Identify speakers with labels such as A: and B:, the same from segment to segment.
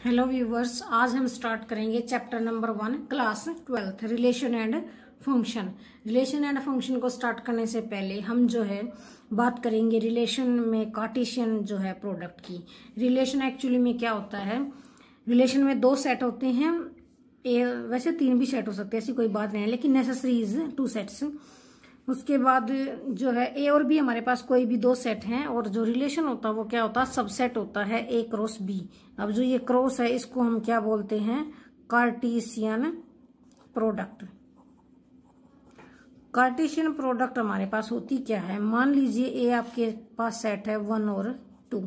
A: Hello viewers, आज हम start करेंगे chapter number 1 class 12 relation and function. Relation and function को स्टार्ट करने से पहले हम जो है बात करेंगे रिलेशन में कार्टेशियन जो है प्रोडक्ट की। रिलेशन एक्चुअली में क्या होता है, रिलेशन में दो सेट होते हैं, वैसे तीन भी सेट हो सकते हैं, ऐसी कोई बात नहीं है, लेकिन नेसेसरी इज 2 सेट्स। उसके बाद जो है ए और बी, हमारे पास कोई भी 2 सेट हैं और जो रिलेशन होता है वो क्या होता है, सबसेट होता है ए क्रॉस बी। अब जो ये क्रॉस है इसको हम क्या बोलते हैं, कार्टेशियन प्रोडक्ट। कार्टेशियन प्रोडक्ट हमारे पास होती क्या है, मान लीजिए ए आपके पास सेट है 1 और 2,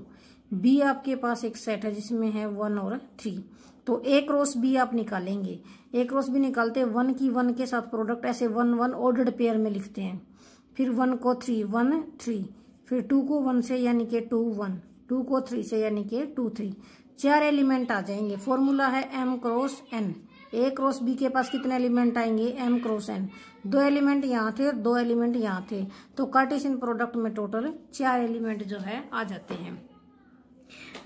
A: बी आपके पास एक सेट है जिसमें है 1 और 3, तो ए क्रॉस बी आप निकालेंगे। ए क्रॉस बी निकालते 1 की 1 के साथ प्रोडक्ट ऐसे 1 1 ऑर्डर्ड पेयर में लिखते हैं, फिर 1 को 3 1 3, फिर 2 को 1 से यानी कि 2 1, 2 को 3 से यानी कि 2 3, 4 एलिमेंट आ जाएंगे। फॉर्मूला है m क्रॉस n। ए क्रॉस बी के पास कितने एलिमेंट आएंगे, m क्रॉस n। 2 एलिमेंट यहाँ थे और 2 एलिमेंट यहाँ थे, तो कार्टेशियन प्रोडक्ट में टोटल 4 एलिमेंट जो है आ जाते हैं।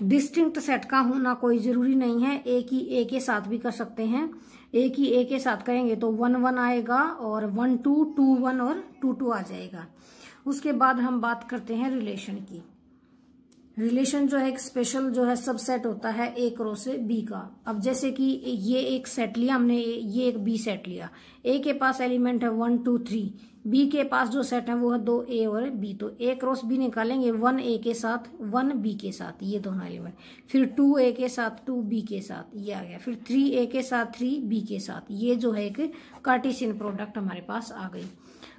A: डिस्टिंक्ट सेट का होना कोई जरूरी नहीं है, एक ही ए के साथ भी कर सकते हैं। एक ही ए के साथ करेंगे तो 1 1 आएगा और 1 2 2 1 और 2 2 आ जाएगा। उसके बाद हम बात करते हैं रिलेशन की। रिलेशन जो है एक स्पेशल जो है सबसेट होता है ए क्रॉस बी का। अब जैसे कि ये एक सेट लिया हमने, ये एक बी सेट लिया, ए के पास एलिमेंट है 1 2 3, बी के पास जो सेट है वो है 2 ए और बी, तो ए क्रॉस बी निकालेंगे 1 ए के साथ 1 बी के साथ, ये दोनों एलिमेंट, फिर 2 ए के साथ 2 बी के साथ, ये आ गया, फिर 3 ए के साथ 3 बी के साथ, ये जो है एक कार्टेशियन प्रोडक्ट हमारे पास आ गई।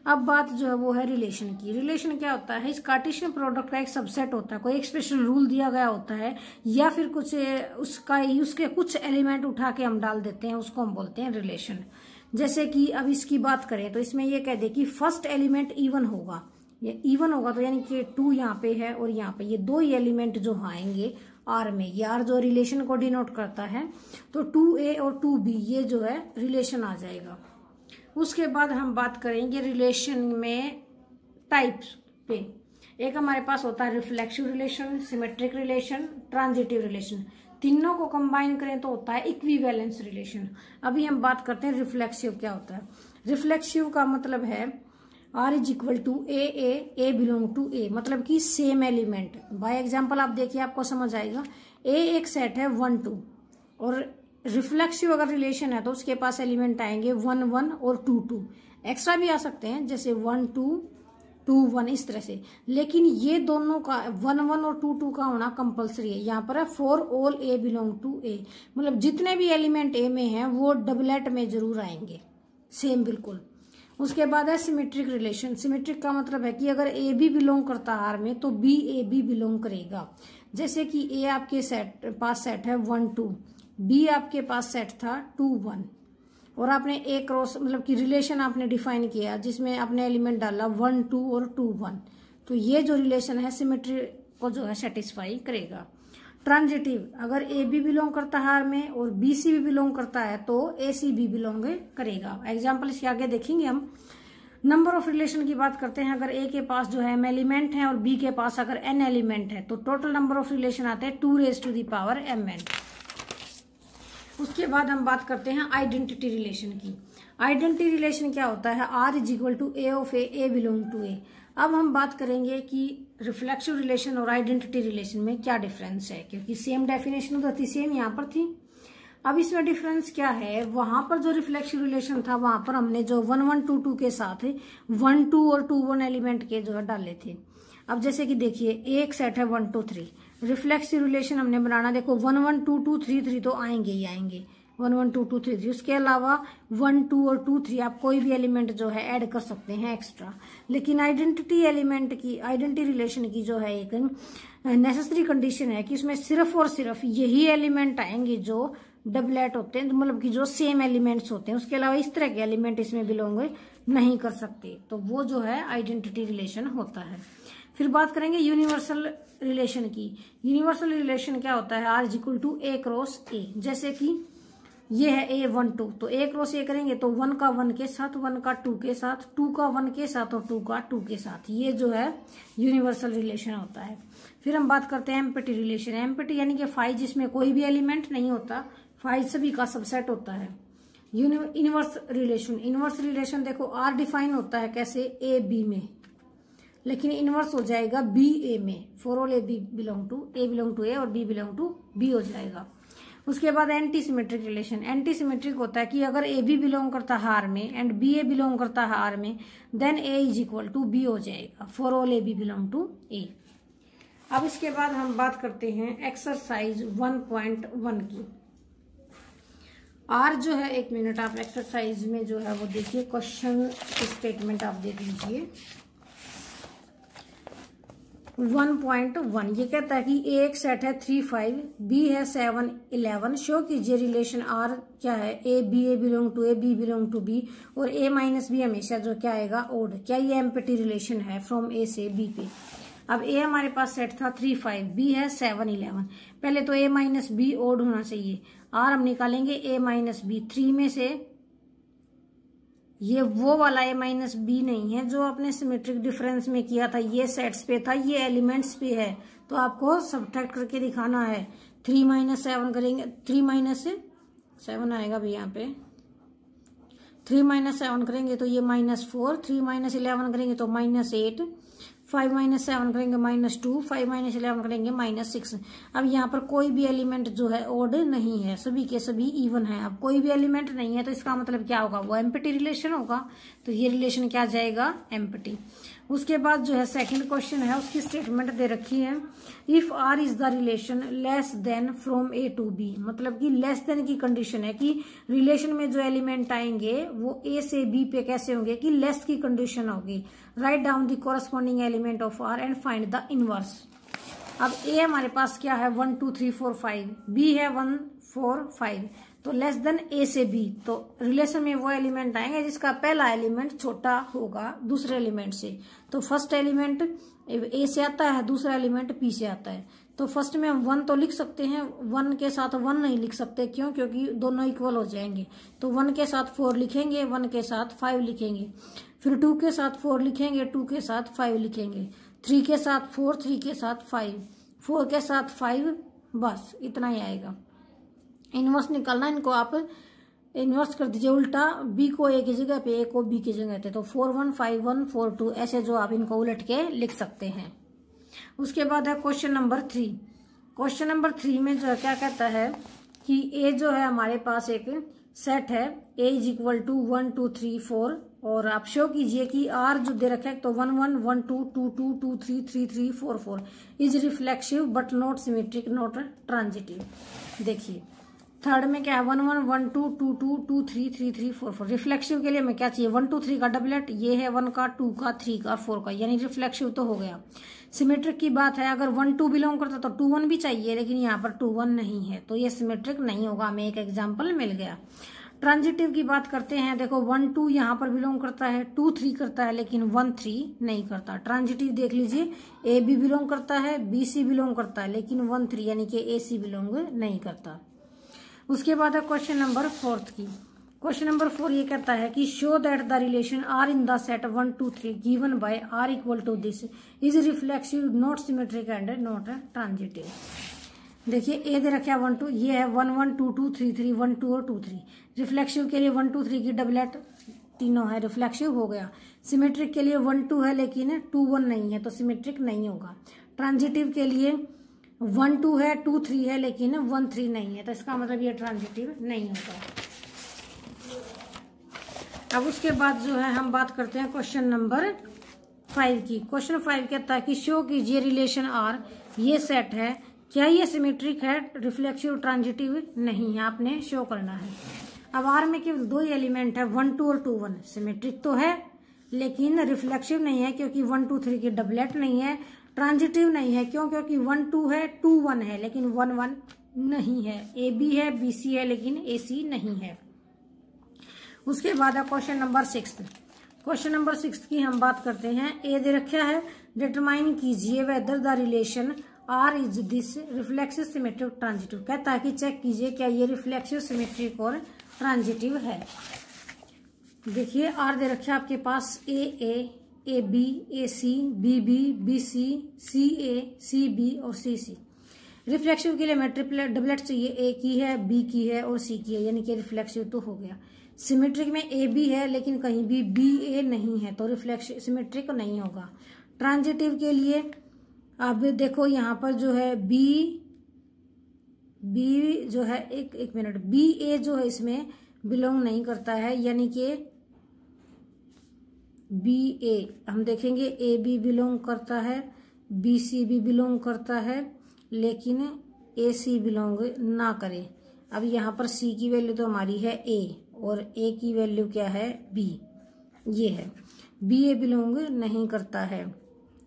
A: अब बात जो है वो है रिलेशन की। रिलेशन क्या होता है, इस कार्टेशियन प्रोडक्ट का एक सबसेट होता है, कोई एक स्पेशल रूल दिया गया होता है या फिर कुछ उसके कुछ एलिमेंट उठा के हम डाल देते हैं, उसको हम बोलते हैं रिलेशन। जैसे कि अब इसकी बात करें तो इसमें ये कह दे कि फर्स्ट एलिमेंट इवन होगा, ये इवन होगा तो यानी कि 2 यहाँ पे है और यहाँ पे ये 2 ही एलिमेंट जो आएंगे आर में, ये आर जो रिलेशन को डिनोट करता है, तो 2a और 2b ये जो है रिलेशन आ जाएगा। उसके बाद हम बात करेंगे रिलेशन में टाइप्स पे। एक हमारे पास होता है reflexive relation, symmetric relation, transitive relation. तीनों को कंबाइन करें तो होता है इक्विवेलेंस रिलेशन। अभी हम बात करते हैं रिफ्लेक्सिव क्या होता है। रिफ्लेक्सिव का मतलब है R is equal to A belong to A, मतलब कि सेम एलिमेंट। बाय एग्जाम्पल आप देखिए आपको समझ आएगा। ए एक सेट है 1 2 और रिफ्लेक्सिव अगर रिलेशन है तो उसके पास एलिमेंट आएंगे 1 1 और 2 2, एक्स्ट्रा भी आ सकते हैं जैसे 1 2 2 1 इस तरह से, लेकिन ये दोनों का 1 1 और 2 2 का होना कंपलसरी है। यहाँ पर है for all A belong to A, मतलब जितने भी एलिमेंट ए में हैं वो डबलेट में जरूर आएंगे, सेम बिल्कुल। उसके बाद है सिमेट्रिक रिलेशन। सिमेट्रिक का मतलब है कि अगर ए बी बिलोंग करता है आर में तो बी ए बी बिलोंग करेगा। जैसे कि ए आपके पास सेट है 1 2, बी आपके पास सेट था 2 1 और आपने ए क्रॉस मतलब कि रिलेशन आपने डिफाइन किया जिसमें आपने एलिमेंट डाला 1 2 और 2 1, तो ये जो रिलेशन है सिमेट्री को जो है सेटिस्फाई करेगा। ट्रांजिटिव, अगर ए बी बिलोंग करता है आर में और बी सी भी बिलोंग करता है तो ए सी बी बिलोंग करेगा। एग्जाम्पल इसके आगे देखेंगे हम। नंबर ऑफ रिलेशन की बात करते हैं। अगर ए के पास जो है m एलिमेंट है और बी के पास अगर n एलिमेंट है तो टोटल नंबर ऑफ रिलेशन आते हैं 2 raised to the power mn। उसके बाद हम बात करते हैं आइडेंटिटी रिलेशन की। आइडेंटिटी रिलेशन क्या होता है, R is equal to A of A belong to A. अब हम बात करेंगे कि रिफ्लेक्सिव रिलेशन और आइडेंटिटी रिलेशन में क्या डिफरेंस है, क्योंकि सेम डेफिनेशन तो थी, सेम यहाँ पर थी। अब इसमें डिफरेंस क्या है, वहां पर जो रिफ्लेक्सिव रिलेशन था वहां पर हमने जो 1 1 2 2 के साथ 1 2 और 2 1 एलिमेंट के जो है डाले थे। अब जैसे कि देखिए एक सेट है 1 2 3, रिफ्लेक्सिव रिलेशन हमने बनाना, देखो 1 1 2 2 3 3 तो आएंगे ही आएंगे, 1 1 2 2 3 3। उसके अलावा 1 2 और 2 3 आप कोई भी एलिमेंट जो है ऐड कर सकते हैं एक्स्ट्रा। लेकिन आइडेंटिटी रिलेशन की जो है एक नेसेसरी कंडीशन है कि उसमें सिर्फ और सिर्फ यही एलिमेंट आएंगे जो डबलेट होते हैं, मतलब कि जो सेम एलिमेंट्स होते हैं, उसके अलावा इस तरह के एलिमेंट इसमें बिलोंग नहीं कर सकते, तो वो जो है आइडेंटिटी रिलेशन होता है। फिर बात करेंगे यूनिवर्सल रिलेशन की। यूनिवर्सल रिलेशन क्या होता है, R is equal to A cross A. जैसे कि ये है A 1 2, तो A क्रॉस A करेंगे तो 1 का 1 के साथ, 1 का 2 के साथ, 2 का 1 के साथ और 2 का 2 के साथ। ये जो है यूनिवर्सल रिलेशन होता है। फिर हम बात करते हैं एम्प्टी रिलेशन। एम्प्टी यानी कि फाई जिसमें कोई भी एलिमेंट नहीं होता, फाई सभी का सबसेट होता है। इनवर्स रिलेशन, इनवर्स रिलेशन देखो आर डिफाइन होता है कैसे, ए बी में, लेकिन इनवर्स हो जाएगा बी ए में। For all A B belong to A और बी बिलोंग टू बी हो जाएगा। उसके बाद anti symmetric relation. Anti symmetric होता है कि अगर ए बी बिलोंग करता है आर में एंड बी ए बिलोंग करता है आर में, then A is equal to B हो जाएगा। For all A B belong to A. अब इसके बाद हम बात करते हैं एक्सरसाइज 1.1 की। आर जो है, एक मिनट आप एक्सरसाइज में जो है वो देखिए, क्वेश्चन स्टेटमेंट आप देख लीजिए। 1.1 ये कहता है कि ए एक सेट है 3 5, बी है 7 11। शो कीजिए रिलेशन आर क्या है, A belong to A, B belong to B और ए माइनस बी हमेशा जो क्या आएगा ओड। क्या ये एम्प्टी रिलेशन है फ्रॉम ए से बी पे। अब ए हमारे पास सेट था 3 5, बी है 7 11। पहले तो ए माइनस बी ओड होना चाहिए। आर हम निकालेंगे ए माइनस बी। 3 में से ये वो वाला ए माइनस बी नहीं है जो आपने सिमेट्रिक डिफरेंस में किया था, ये सेट्स पे था, ये एलिमेंट्स पे है, तो आपको सब्ट्रैक्ट करके दिखाना है। 3 माइनस 7 करेंगे, 3 माइनस 7 आएगा भी यहाँ पे। 3 माइनस 7 करेंगे तो ये -4, 3 माइनस 11 करेंगे तो -8, 5 माइनस 7 करेंगे -2, 5 माइनस 11 करेंगे -6। अब यहाँ पर कोई भी एलिमेंट जो है ओड नहीं है, सभी के सभी इवन है। अब कोई भी एलिमेंट नहीं है तो इसका मतलब क्या होगा, वो एम्प्टी रिलेशन होगा। तो ये रिलेशन क्या जाएगा, एम्प्टी। उसके बाद जो है सेकंड क्वेश्चन है, उसकी स्टेटमेंट दे रखी है, if R is the relation less than from A to B. मतलब कि लेस देन की कंडीशन है कि रिलेशन में जो एलिमेंट आएंगे वो ए से बी पे कैसे होंगे, कि लेस की कंडीशन होगी। Write down the corresponding element of R and find the inverse. अब ए हमारे पास क्या है 1 2 3 4 5, बी है 1 4 5, तो लेस देन ए से बी। तो रिलेशन में वो एलिमेंट आएंगे जिसका पहला एलिमेंट छोटा होगा दूसरे एलिमेंट से। तो फर्स्ट एलिमेंट ए से आता है, दूसरा एलिमेंट बी से आता है। तो फर्स्ट में हम 1 तो लिख सकते हैं, 1 के साथ 1 नहीं लिख सकते, क्यों, क्योंकि दोनों इक्वल हो जाएंगे। तो 1 के साथ 4 लिखेंगे, 1 के साथ 5 लिखेंगे। फिर 2 के साथ 4 लिखेंगे, 2 के साथ 5 लिखेंगे। 3 के साथ 4, 3 के साथ 5, 4 के साथ 5, बस इतना ही आएगा। इनवर्स निकालना, इनको आप इनवर्स कर दीजिए उल्टा, बी को ए की जगह पे, ए को बी की जगह पे। तो 4 1 5 1 4 2 ऐसे जो आप इनको उलट के लिख सकते हैं। उसके बाद है क्वेश्चन नंबर 3। क्वेश्चन नंबर 3 में जो है क्या कहता है कि ए जो है हमारे पास एक सेट है, ए इज इक्वल टू 1 2 3 4, और आप शो कीजिए कि आर जो दे रखा है तो 1 1 1 2 2 2 2 3 3 3 4 4 is reflexive but not symmetric not transitive. देखिए थर्ड में क्या है 1 1 1 2 2 2 2 3 3 3 4 4। रिफ्लेक्सिव के लिए हमें क्या चाहिए, 1 2 3 का डबलेट, ये है 1 का 2 का 3 का 4 का, यानी रिफ्लेक्सिव तो हो गया। सिमेट्रिक की बात है, अगर 1 2 बिलोंग करता तो 2 1 भी चाहिए, लेकिन यहाँ पर 2 1 नहीं है, तो ये सिमेट्रिक नहीं होगा। हमें एक एग्जाम्पल मिल गया। ट्रांजिटिव की बात करते हैं, देखो 1 2 यहाँ पर बिलोंग करता है, 2 3 करता है, लेकिन 1 3 नहीं करता। ट्रांजिटिव देख लीजिए, ए बी बिलोंग करता है, बी सी बिलोंग करता है, लेकिन 1 3 यानी कि ए सी बिलोंग नहीं करता। उसके बाद है क्वेश्चन नंबर 4 की। क्वेश्चन नंबर 4 ये कहता है कि show that the relation R in the set 1 2 3 given by R equal to this is reflexive not symmetric and not transitive. देखिए ए दे रखा है 1 2, ये है 1 1 2 2 3 3 1 2 और 2 3। रिफ्लेक्सिव के लिए 1 2 3 की डबलेट तीनों है, रिफ्लेक्सिव हो गया। सिमेट्रिक के लिए 1 2 है लेकिन 2 1 नहीं है, तो सिमेट्रिक नहीं होगा। ट्रांजिटिव के लिए 1 2 है, 2 3 है, लेकिन 1 3 नहीं है, तो इसका मतलब ये ट्रांजिटिव नहीं होगा। अब उसके बाद जो है हम बात करते हैं क्वेश्चन नंबर 5 की। क्वेश्चन 5 कहता है कि शो कीजिए रिलेशन आर, ये सेट है, क्या ये सिमेट्रिक है, रिफ्लेक्सिव ट्रांजिटिव नहीं है, आपने शो करना है। अब आर में केवल 2 ही एलिमेंट है, 1 2 और 2 1। सिमेट्रिक तो है लेकिन रिफ्लेक्सिव नहीं है, क्योंकि 1 2 3 की डबलेट नहीं है। ट्रांजिटिव नहीं है, क्यों, क्योंकि 1 2 है, 2 1 है, लेकिन 1 1 नहीं है। ए बी है, बी सी है, लेकिन ए सी नहीं है। उसके बाद है क्वेश्चन नंबर 6। क्वेश्चन नंबर 6 की हम बात करते हैं। ए दे रखा है, डिटरमाइन कीजिए whether the relation R is this reflexive symmetric transitive. कहता है कि चेक कीजिए क्या ये रिफ्लेक्सिव सिमेट्रिक और ट्रांजिटिव है। देखिए आर दे रखे आपके पास A B, A C, B B, B C, C A, C B और सी सी। रिफ्लेक्सिव के लिए हमें डबलेट चाहिए, ए की है, बी की है और सी की है, यानी कि रिफ्लेक्सिव तो हो गया। सिमेट्रिक में ए बी है लेकिन कहीं भी बी ए नहीं है तो रिफ्लेक्सिव सिमेट्रिक नहीं होगा। ट्रांजिटिव के लिए अब देखो यहाँ पर जो है बी जो है एक मिनट, बी ए जो है इसमें बिलोंग नहीं करता है, यानी कि बी ए हम देखेंगे ए बी बिलोंग करता है, बी सी भी बिलोंग करता है, लेकिन ए सी बिलोंग ना करे। अब यहाँ पर सी की वैल्यू तो हमारी है ए और ए की वैल्यू क्या है बी, ये है। बी ए बिलोंग नहीं करता है।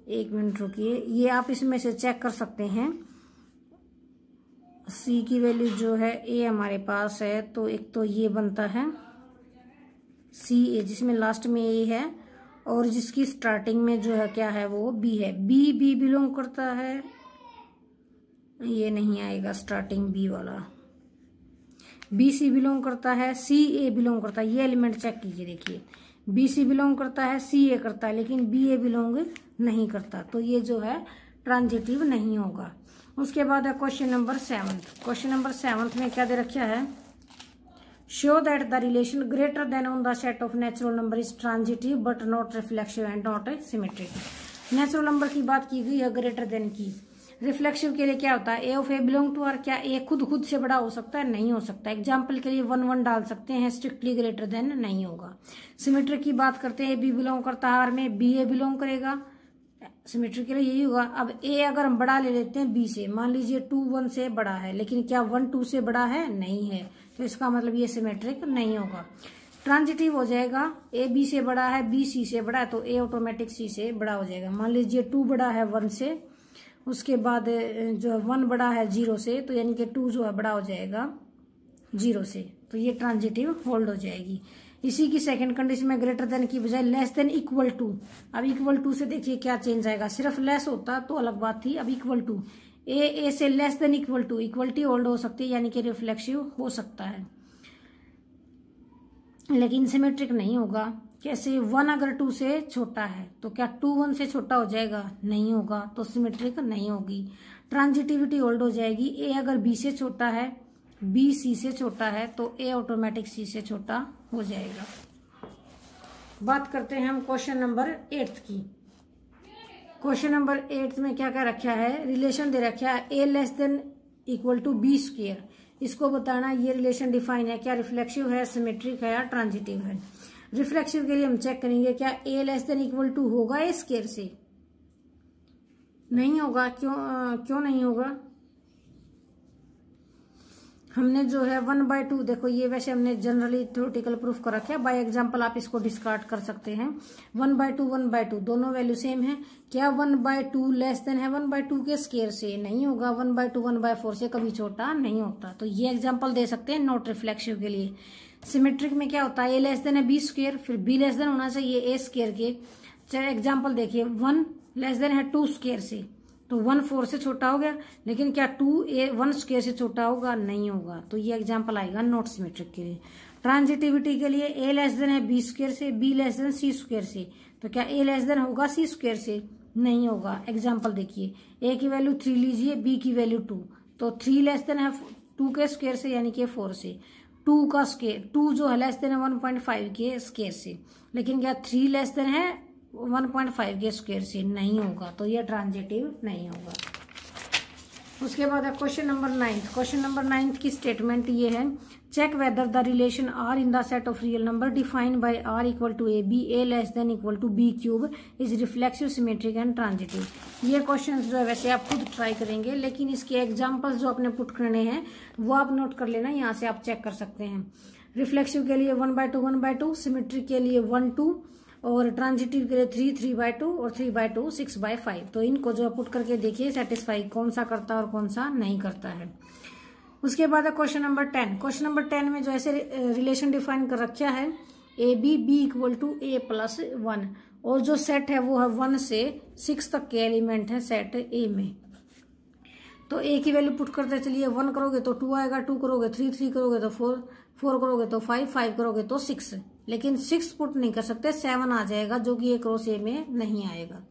A: एक मिनट रुकिए, ये आप इसमें से चेक कर सकते हैं। सी की वैल्यू जो है ए हमारे पास है, तो एक तो ये बनता है सी ए जिसमें लास्ट में ए है और जिसकी स्टार्टिंग में जो है क्या है वो बी है। बी बी बिलोंग करता है, ये नहीं आएगा स्टार्टिंग बी वाला। बी सी बिलोंग करता है, सी ए बिलोंग करता है। ये एलिमेंट चेक कीजिए, देखिए बी सी बिलोंग करता है, सी ए करता है, लेकिन बी ए बिलोंग नहीं करता, तो ये जो है ट्रांजिटिव नहीं होगा। उसके बाद है क्वेश्चन नंबर 7। क्वेश्चन नंबर 7 में क्या दे रखा है, show that the relation greater than on the set of natural number is transitive but not reflexive and not symmetric. Natural number की बात की गई है ग्रेटर देन की। रिफ्लेक्सिव के लिए क्या होता है, A of A belong to R. क्या ए खुद से बड़ा हो सकता है, नहीं हो सकता। एग्जाम्पल के लिए 1 1 डाल सकते हैं, स्ट्रिक्टली ग्रेटर देन नहीं होगा। सिमेट्रिक की बात करते हैं, बी बिलोंग करता है आर में, बी ए बिलोंग करेगा, सिमेट्रिक के लिए यही होगा। अब ए अगर हम बड़ा ले लेते हैं बी से, मान लीजिए 2 1 से बड़ा है, लेकिन क्या 1 2 से बड़ा है, नहीं है, तो इसका मतलब ये सिमेट्रिक नहीं होगा। ट्रांजिटिव हो जाएगा, ए बी से बड़ा है, बी सी से बड़ा है, तो ए ऑटोमेटिक सी से बड़ा हो जाएगा। मान लीजिए 2 बड़ा है 1 से, उसके बाद जो है 1 बड़ा है 0 से, तो यानी कि 2 जो है बड़ा हो जाएगा 0 से, तो ये ट्रांजिटिव होल्ड हो जाएगी। इसी की सेकंड कंडीशन में ग्रेटर देन की बजाय लेस देन इक्वल टू। अब इक्वल टू से देखिए क्या चेंज आएगा, सिर्फ लेस होता तो अलग बात थी, अब इक्वल टू। ए से less than equal to, equality hold हो सकती है, यानी कि रिफ्लेक्सिव हो सकता है, लेकिन सिमेट्रिक नहीं होगा। कैसे, 1 अगर 2 से छोटा है तो क्या 2 1 से छोटा हो जाएगा, नहीं होगा, तो सिमेट्रिक नहीं होगी। ट्रांजिटिविटी होल्ड हो जाएगी। ए अगर बी से छोटा है, बी सी से छोटा है, तो ए ऑटोमेटिक सी से छोटा हो जाएगा। बात करते हैं हम क्वेश्चन नंबर 8 की। क्वेश्चन नंबर 8 में क्या क्या रखा है, रिलेशन दे रखा है A less than equal to B square. इसको बताना ये रिलेशन डिफाइन है, क्या रिफ्लेक्सिव है, सिमेट्रिक है या ट्रांजिटिव है। रिफ्लेक्सिव के लिए हम चेक करेंगे क्या ए लेस देन इक्वल टू होगा ए स्क्वायर से, नहीं होगा। क्यों नहीं होगा, हमने जो है 1/2, देखो ये वैसे हमने जनरली थ्योरेटिकल प्रूफ कर रखा है, बाय एग्जांपल आप इसको डिस्कार्ड कर सकते हैं। 1/2 दोनों वैल्यू सेम है। क्या 1/2 लेस देन है 1/2 के स्क्वायर से, नहीं होगा। 1/2 1/4 से कभी छोटा नहीं होता, तो ये एग्जांपल दे सकते हैं नॉट रिफ्लेक्सिव के लिए। सिमेट्रिक में क्या होता है, ए लेस देन है बी स्क्वायर, फिर बी लेस देन होना चाहिए ए स्क्वायर के। चाहे एग्जाम्पल देखिए 1 लेस देन है 2 स्क्वायर से, तो 1 4 से छोटा हो गया, लेकिन क्या 2 1 स्क्वायर से छोटा होगा, नहीं होगा, तो ये एग्जांपल आएगा नॉट सिमेट्रिक के लिए। ट्रांजिटिविटी के लिए ए लेस देन है बी स्क्वायर से, B less than C square से, तो क्या ए लेस देन होगा सी स्क्वायर से, नहीं होगा। एग्जांपल देखिए, ए की वैल्यू 3 लीजिए, बी की वैल्यू 2, तो 3 लेस देन है 2 के स्क्वायर से, यानी कि 4 से। 2 का स्क्वायर, 2 जो है लेस देन है 1.5 के स्क्वायर से, लेकिन क्या 3 लेस देन है 1.5 के स्क्वायर से, नहीं होगा, तो ये ट्रांजिटिव नहीं होगा। उसके बाद है क्वेश्चन नंबर 9। क्वेश्चन नंबर 9 की स्टेटमेंट ये है, check whether the relation R in the set of real number defined by R equal to A B, A less than equal to B cube is reflexive, symmetric and transitive. ये question जो है वैसे आप खुद try करेंगे, लेकिन इसके examples जो आपने पुट करने हैं वो आप नोट कर लेना, यहाँ से आप चेक कर सकते हैं। रिफ्लेक्सिव के लिए 1/2 1/2, सिमेट्रिक के लिए 1 2, और ट्रांजिटिव के लिए 3 3/2 और 3/2 6/5। तो इनको जो पुट करके देखिए सेटिस्फाई कौन सा करता है और कौन सा नहीं करता है। उसके बाद है क्वेश्चन नंबर 10। क्वेश्चन नंबर 10 में जो ऐसे रिलेशन डिफाइन कर रखा है, A B B equal to A plus 1, और जो सेट है वो है 1 से 6 तक के एलिमेंट है सेट ए में। तो ए की वैल्यू पुट करते चलिए, 1 करोगे तो 2 आएगा, 2 करोगे 3, 3 करोगे तो 4, 4 करोगे तो 5, 5 करोगे तो 6। लेकिन 6 पुट नहीं कर सकते, 7 आ जाएगा जो कि एक क्रॉस ए में नहीं आएगा।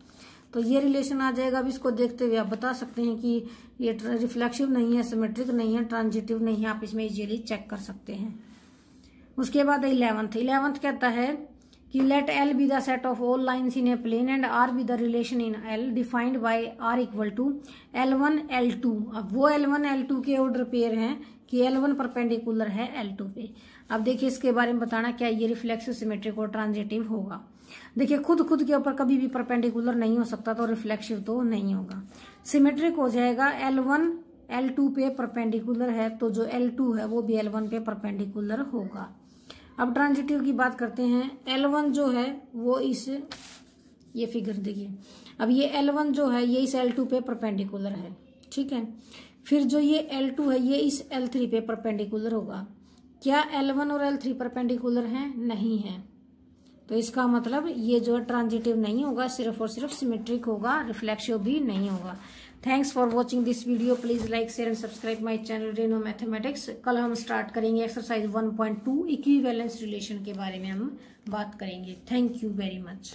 A: तो ये रिलेशन आ जाएगा। अब इसको देखते हुए आप बता सकते हैं कि ये रिफ्लेक्सिव नहीं है, सिमेट्रिक नहीं है, ट्रांजिटिव नहीं है। आप इसमें इजीली चेक कर सकते हैं। उसके बाद 11th कहता है कि let L be the set of all lines in a plane and R be the relation in L defined by R equal to L1 L2। अब वो L1 L2 के ऑर्डर पेयर हैं कि L1 परपेंडिकुलर है L2 पे। अब देखिए इसके बारे में बताना क्या ये रिफ्लेक्सिव, सिमेट्रिक और ट्रांजिटिव होगा। देखिए खुद के ऊपर कभी भी परपेंडिकुलर नहीं हो सकता, तो रिफ्लेक्सिव तो नहीं होगा। सिमेट्रिक हो जाएगा L1 L2 पे परपेंडिकुलर है, तो जो L2 है वो भी L1 पे परपेंडिकुलर होगा। अब ट्रांजिटिव की बात करते हैं। L1 जो है वो इस, ये फिगर देखिए, अब ये L1 जो है ये इस L2 पे परपेंडिकुलर है, ठीक है। फिर जो ये L2 है ये इस L3 पे परपेंडिकुलर होगा। क्या L1 और L3 परपेंडिकुलर हैं? नहीं है। तो इसका मतलब ये जो है ट्रांजिटिव नहीं होगा, सिर्फ और सिर्फ सिमेट्रिक होगा, रिफ्लेक्सिव भी नहीं होगा। Thanks for watching this video. Please like, share and subscribe my channel Reno mathematics. कल हम स्टार्ट करेंगे एक्सरसाइज 1.2 इक्विवेलेंस रिलेशन के बारे में हम बात करेंगे। Thank you very much.